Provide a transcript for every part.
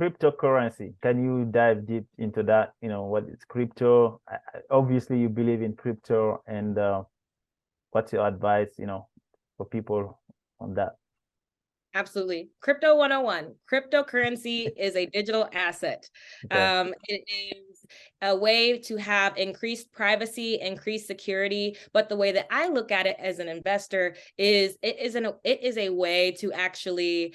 cryptocurrency. Can you dive deep into that? What is crypto? Obviously, you believe in crypto, and what's your advice, for people on that? Absolutely. Crypto 101. Cryptocurrency is a digital asset. Okay. It is a way to have increased privacy, increased security. But the way that I look at it as an investor is it is a way to actually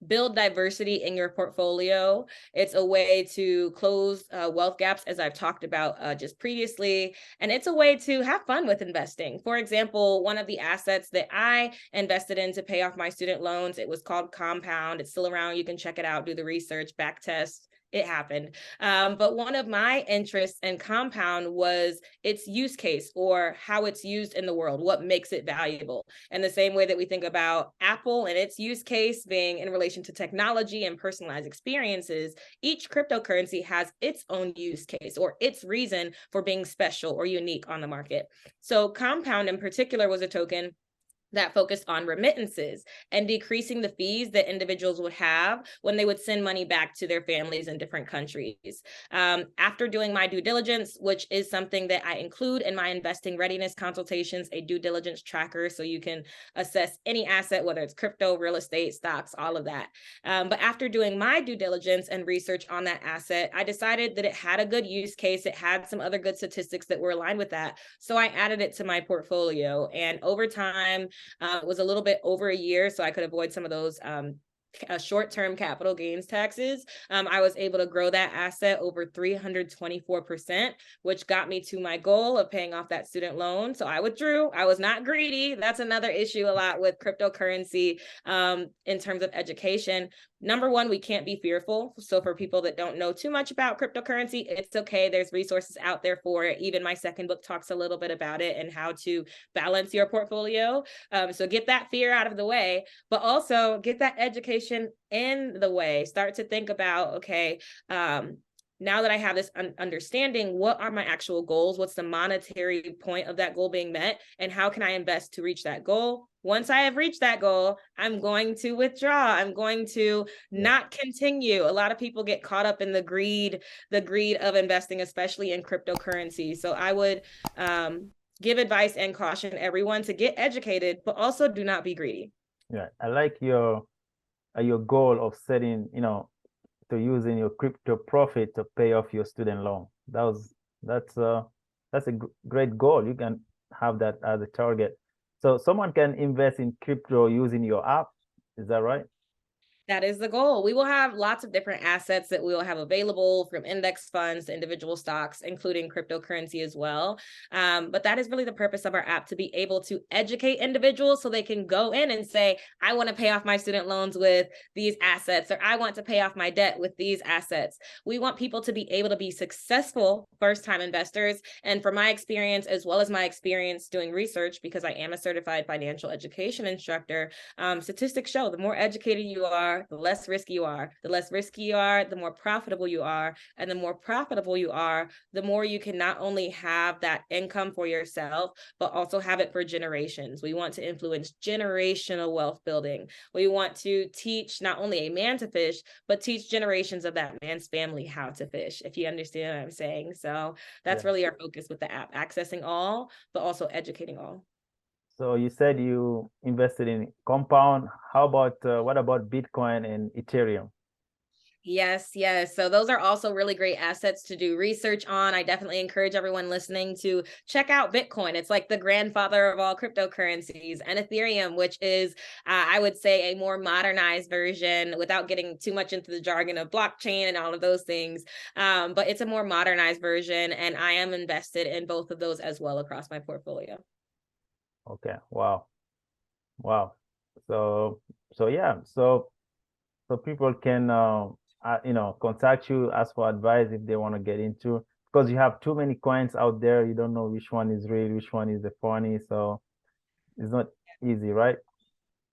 build diversity in your portfolio. It's a way to close wealth gaps, as I've talked about just previously. And it's a way to have fun with investing. For example, one of the assets that I invested in to pay off my student loans, it was called Compound. It's still around. You can check it out, do the research, back test. It happened. But one of my interests in Compound was its use case, or how it's used in the world, what makes it valuable. And the same way that we think about Apple and its use case being in relation to technology and personalized experiences, each cryptocurrency has its own use case or its reason for being special or unique on the market. So Compound in particular was a token that focused on remittances and decreasing the fees that individuals would have when they would send money back to their families in different countries. After doing my due diligence, which is something that I include in my investing readiness consultations, a due diligence tracker, so you can assess any asset, whether it's crypto, real estate, stocks, all of that. But after doing my due diligence and research on that asset, I decided that it had a good use case. It had some other good statistics that were aligned with that. So I added it to my portfolio. And over time, it was a little bit over a year, so I could avoid some of those short-term capital gains taxes. I was able to grow that asset over 324%, which got me to my goal of paying off that student loan. So I withdrew. I was not greedy. That's another issue a lot with cryptocurrency in terms of education. Number one, we can't be fearful. So for people that don't know too much about cryptocurrency, it's okay. There's resources out there for it. Even my second book talks a little bit about it and how to balance your portfolio. So get that fear out of the way, but also get that education in the way. Start to think about, okay, now that I have this understanding, what are my actual goals? What's the monetary point of that goal being met? And how can I invest to reach that goal? Once I have reached that goal, I'm going to withdraw. I'm going to not continue. A lot of people get caught up in the greed of investing, especially in cryptocurrency. So I would give advice and caution everyone to get educated, but also do not be greedy. Yeah, I like your goal of setting, to using your crypto profit to pay off your student loan. That's a great goal. You can have that as a target. So someone can invest in crypto using your app. Is that right? That is the goal. We will have lots of different assets that we will have available, from index funds to individual stocks, including cryptocurrency as well. But that is really the purpose of our app, to be able to educate individuals so they can go in and say, I want to pay off my student loans with these assets, or I want to pay off my debt with these assets. We want people to be able to be successful first-time investors. And from my experience, as well as my experience doing research, because I am a certified financial education instructor, statistics show the more educated you are, the less risky you are. The less risky you are, the more profitable you are. And the more profitable you are, the more you can not only have that income for yourself, but also have it for generations. We want to influence generational wealth building. We want to teach not only a man to fish, but teach generations of that man's family how to fish, if you understand what I'm saying. So that's really our focus with the app, accessing all, but also educating all. So you said you invested in Compound. How about what about Bitcoin and Ethereum? Yes, yes. So those are also really great assets to do research on. I definitely encourage everyone listening to check out Bitcoin. It's like the grandfather of all cryptocurrencies, and Ethereum, which is, I would say, a more modernized version, without getting too much into the jargon of blockchain and all of those things. But it's a more modernized version, and I am invested in both of those as well across my portfolio. Okay. Wow. Wow. So yeah. So people can contact you, ask for advice if they want to get into, because you have too many coins out there. You don't know which one is real, which one is the phony. So it's not easy, right?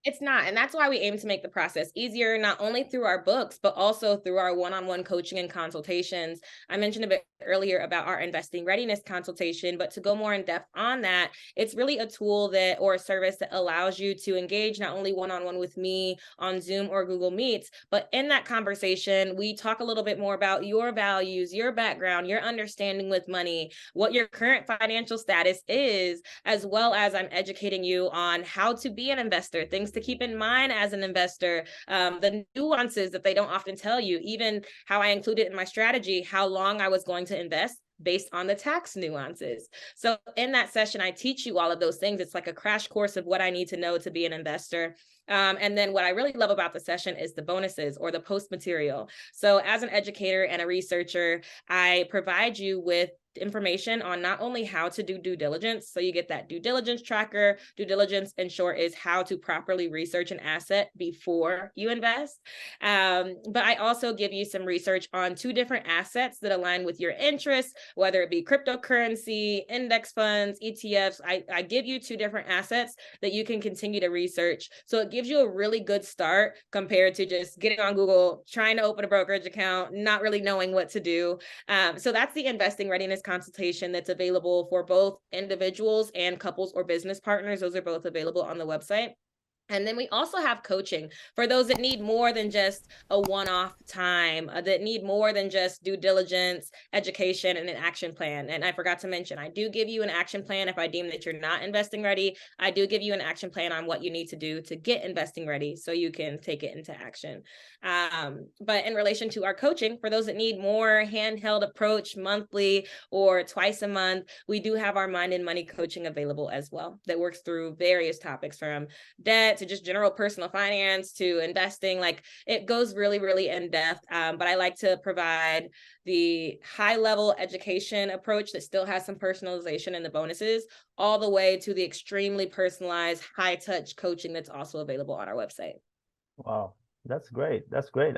It's not. And that's why we aim to make the process easier, not only through our books, but also through our one-on-one coaching and consultations. I mentioned a bit earlier about our investing readiness consultation, but to go more in depth on that, it's really a tool that, or a service that allows you to engage not only one-on-one with me on Zoom or Google Meets, but in that conversation, we talk a little bit more about your values, your background, your understanding with money, what your current financial status is, as well as I'm educating you on how to be an investor, things to keep in mind as an investor, the nuances that they don't often tell you, even how I included in my strategy, how long I was going to invest based on the tax nuances. So in that session, I teach you all of those things. It's like a crash course of what I need to know to be an investor. And then what I really love about the session is the bonuses or the post material. So as an educator and a researcher, I provide you with information on not only how to do due diligence, so you get that due diligence tracker. Due diligence, in short, is how to properly research an asset before you invest. But I also give you some research on 2 different assets that align with your interests, whether it be cryptocurrency, index funds, ETFs. I give you 2 different assets that you can continue to research. So it gives you a really good start compared to just getting on Google, trying to open a brokerage account, not really knowing what to do. So that's the investing readiness consultation that's available for both individuals and couples or business partners. Those are both available on the website. And then we also have coaching for those that need more than just a one-off time, that need more than just due diligence, education, and an action plan. And I forgot to mention, I do give you an action plan if I deem that you're not investing ready. I do give you an action plan on what you need to do to get investing ready so you can take it into action. But in relation to our coaching, for those that need more handheld approach monthly or twice a month, we do have our mind and money coaching available as well that works through various topics from debt to just general personal finance to investing. Like, it goes really, really in depth. But I like to provide the high level education approach that still has some personalization in the bonuses, all the way to the extremely personalized high touch coaching that's also available on our website. Wow, that's great. That's great.